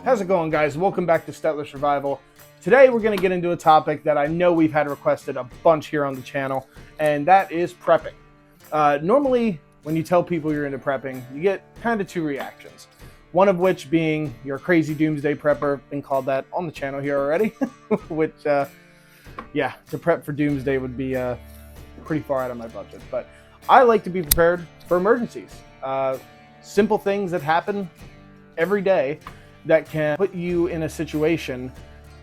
How's it going, guys? Welcome back to Stellar Survival. Today we're going to get into a topic that I know we've had requested a bunch here on the channel, and that is prepping. Normally, when you tell people you're into prepping, you get kind of two reactions. One of which being you're a crazy doomsday prepper, been called that on the channel here already, which, yeah, to prep for doomsday would be pretty far out of my budget. But I like to be prepared for emergencies. Simple things that happen every day that can put you in a situation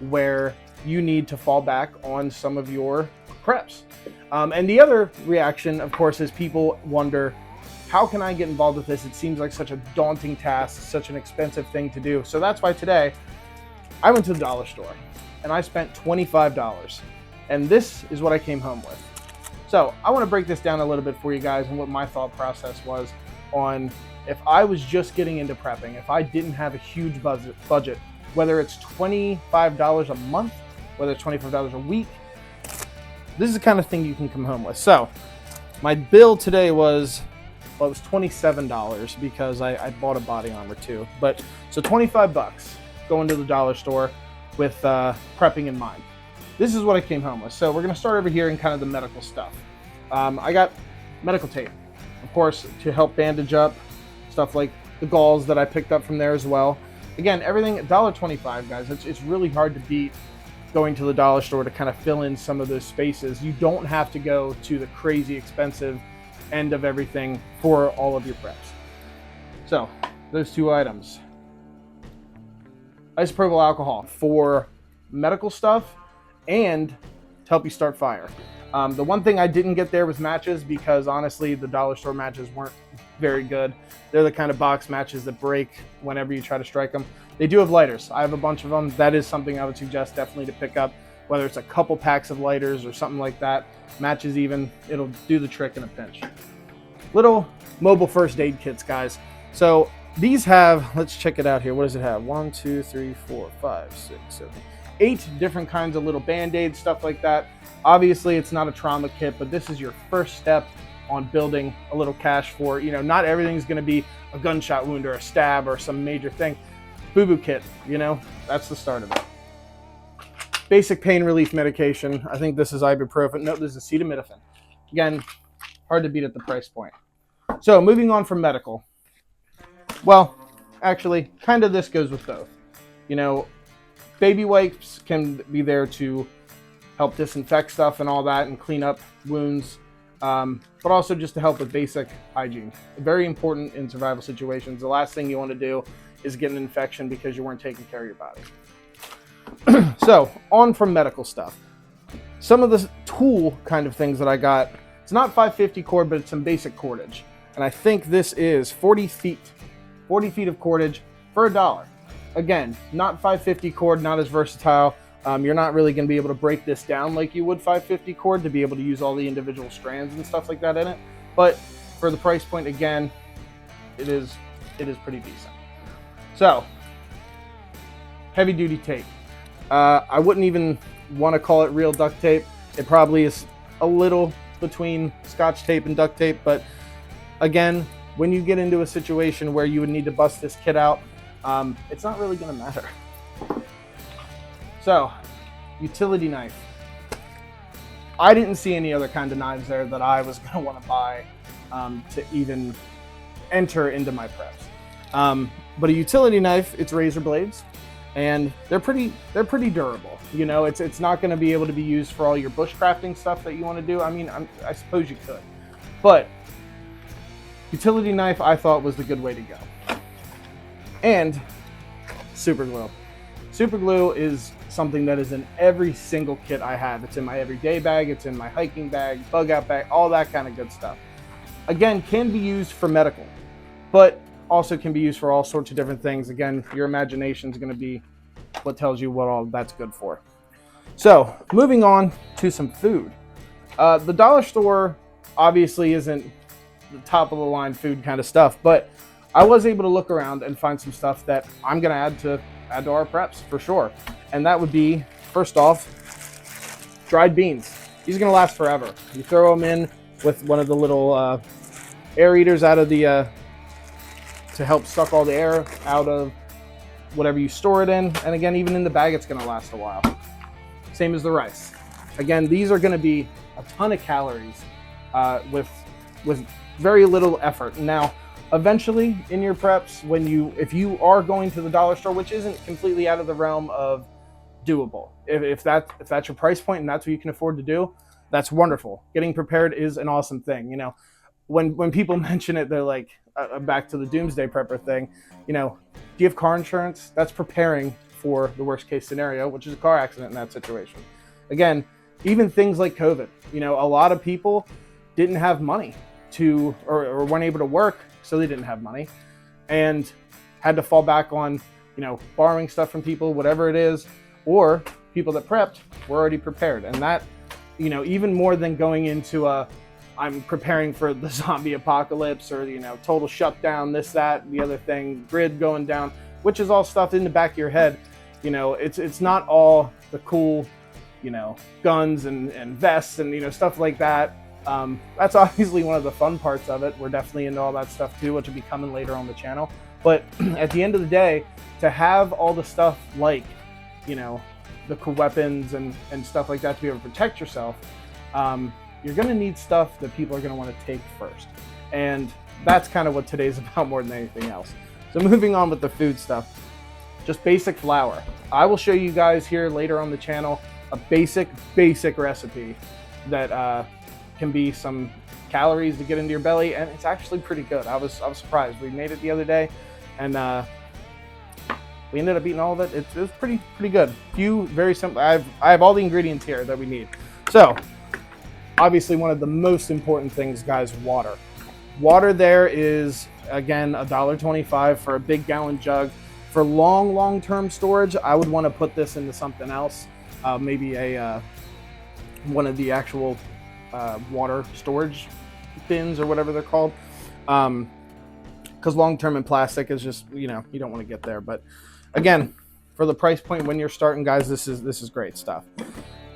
where you need to fall back on some of your preps. And the other reaction, of course, is people wonder, how can I get involved with this? It seems like such a daunting task, such an expensive thing to do. So that's why today I went to the dollar store and I spent $25. And this is what I came home with. So I want to break this down a little bit for you guys and what my thought process was on if I was just getting into prepping, if I didn't have a huge budget, whether it's $25 a month, whether it's $25 a week, this is the kind of thing you can come home with. So my bill today was, well, it was $27 because I bought a body armor too. But so 25 bucks going to the dollar store with prepping in mind. This is what I came home with. So we're gonna start over here in kind of the medical stuff. I got medical tape, of course, to help bandage up, stuff like the gauze that I picked up from there as well. Again, everything $1.25, guys. It's really hard to beat going to the dollar store to kind of fill in some of those spaces. You don't have to go to the crazy expensive end of everything for all of your preps. So those two items. Isopropyl alcohol for medical stuff and to help you start fire. The one thing I didn't get there was matches because honestly, the dollar store matches weren't very good. They're the kind of box matches that break whenever you try to strike them. They do have lighters. I have a bunch of them. That is something I would suggest definitely to pick up, whether it's a couple packs of lighters or something like that. Matches even, it'll do the trick in a pinch. Little mobile first aid kits, guys. So these have, let's check it out here. What does it have? 1, 2, 3, 4, 5, 6, 7, 8 different kinds of little band-aids, stuff like that. Obviously, it's not a trauma kit, but this is your first step on building a little cache for, you know, not everything's going to be a gunshot wound or a stab or some major thing. Boo-boo kit, you know, that's the start of it. Basic pain relief medication. I think this is ibuprofen. No, this is acetaminophen. Again, hard to beat at the price point. So moving on from medical. Well, actually, kind of this goes with both. You know, baby wipes can be there to help disinfect stuff and all that and clean up wounds, but also just to help with basic hygiene. Very important in survival situations. The last thing you want to do is get an infection because you weren't taking care of your body. So on from medical stuff. Some of the tool kind of things that I got, it's not 550 cord, but it's some basic cordage. And I think this is 40 feet of cordage for $1. Again, not 550 cord, not as versatile. You're not really going to be able to break this down like you would 550 cord to be able to use all the individual strands and stuff like that in it. But for the price point, again, it is pretty decent. So, heavy duty tape. I wouldn't even want to call it real duct tape. It probably is a little between Scotch tape and duct tape, but again, when you get into a situation where you would need to bust this kit out, it's not really going to matter. So, utility knife. I didn't see any other kind of knives there that I was going to want to buy to even enter into my preps. But a utility knife, it's razor blades, and they're pretty durable. You know, it's not going to be able to be used for all your bushcrafting stuff that you want to do. I mean, I suppose you could, but utility knife I thought was the good way to go. And super glue. Super glue is something that is in every single kit I have. It's in my everyday bag, it's in my hiking bag, bug out bag, all that kind of good stuff. Again, can be used for medical, but also can be used for all sorts of different things. Again, your imagination is going to be what tells you what all that's good for. So moving on to some food. The dollar store obviously isn't the top of the line food kind of stuff, but I was able to look around and find some stuff that I'm going to add to our preps for sure. And that would be, first off, dried beans. These are going to last forever. You throw them in with one of the little air eaters out of the to help suck all the air out of whatever you store it in. And again, even in the bag, it's going to last a while. Same as the rice. Again, these are going to be a ton of calories with very little effort. Now, eventually in your preps, if you are going to the dollar store, which isn't completely out of the realm of doable, if that's your price point and that's what you can afford to do, that's wonderful. Getting prepared is an awesome thing. You know, when people mention it, they're like, back to the doomsday prepper thing, you know, do you have car insurance? That's preparing for the worst case scenario, which is a car accident in that situation. Again, even things like COVID, you know, a lot of people didn't have money to, or weren't able to work, so they didn't have money and had to fall back on, you know, borrowing stuff from people, whatever it is, or people that prepped were already prepared. And that, you know, even more than going into I'm preparing for the zombie apocalypse or, you know, total shutdown, this, that, the other thing, grid going down, which is all stuff in the back of your head. You know, it's not all the cool, you know, guns and vests and, you know, stuff like that. That's obviously one of the fun parts of it. We're definitely into all that stuff too, which will be coming later on the channel. But at the end of the day, to have all the stuff like, you know, the cool weapons and stuff like that to be able to protect yourself, you're going to need stuff that people are going to want to take first. And that's kind of what today's about more than anything else. So moving on with the food stuff, just basic flour. I will show you guys here later on the channel a basic recipe that can be some calories to get into your belly, and it's actually pretty good. I was surprised. We made it the other day, and we ended up eating all of it. It was pretty good. Very simple. I have all the ingredients here that we need. So obviously one of the most important things, guys, water. Water there is, again, $1.25 for a big gallon jug. For long-term storage, I would want to put this into something else, maybe one of the actual water storage bins or whatever they're called, because long-term in plastic is just, you know, you don't want to get there. But again, for the price point when you're starting, guys, this is great stuff.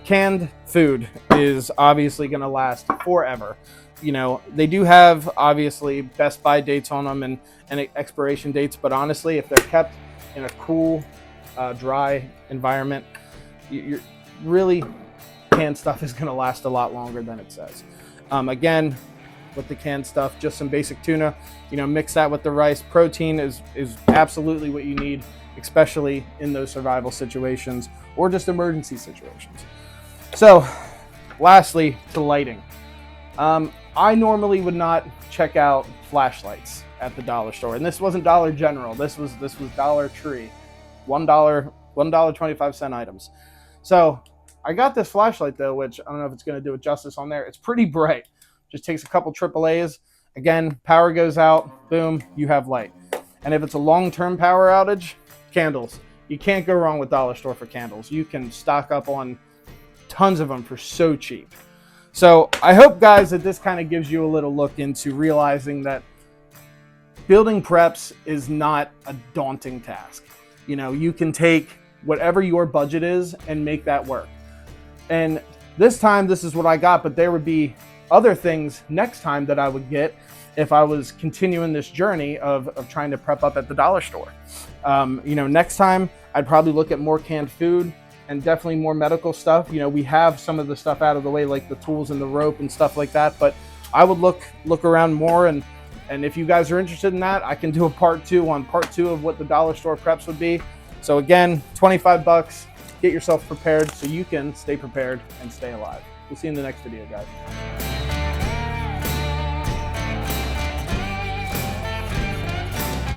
Canned food is obviously going to last forever. You know, they do have obviously best by dates on them and expiration dates, but honestly, if they're kept in a cool, dry environment, you're really, canned stuff is going to last a lot longer than it says. Again, with the canned stuff, just some basic tuna, you know, mix that with the rice. Protein is absolutely what you need, especially in those survival situations or just emergency situations. So lastly, to lighting. I normally would not check out flashlights at the dollar store, and this wasn't Dollar General. This was Dollar Tree, $1.25 items. So I got this flashlight though, which I don't know if it's going to do it justice on there. It's pretty bright. Just takes a couple AAAs. Again, power goes out, boom, you have light. And if it's a long-term power outage, candles. You can't go wrong with dollar store for candles. You can stock up on tons of them for so cheap. So I hope, guys, that this kind of gives you a little look into realizing that building preps is not a daunting task. You know, you can take whatever your budget is and make that work. And this time, this is what I got, but there would be other things next time that I would get if I was continuing this journey of trying to prep up at the dollar store. You know, next time I'd probably look at more canned food and definitely more medical stuff. You know, we have some of the stuff out of the way, like the tools and the rope and stuff like that, but I would look around more, and if you guys are interested in that, I can do a part two of what the dollar store preps would be. So again, 25 bucks, get yourself prepared so you can stay prepared and stay alive. We'll see you in the next video, guys.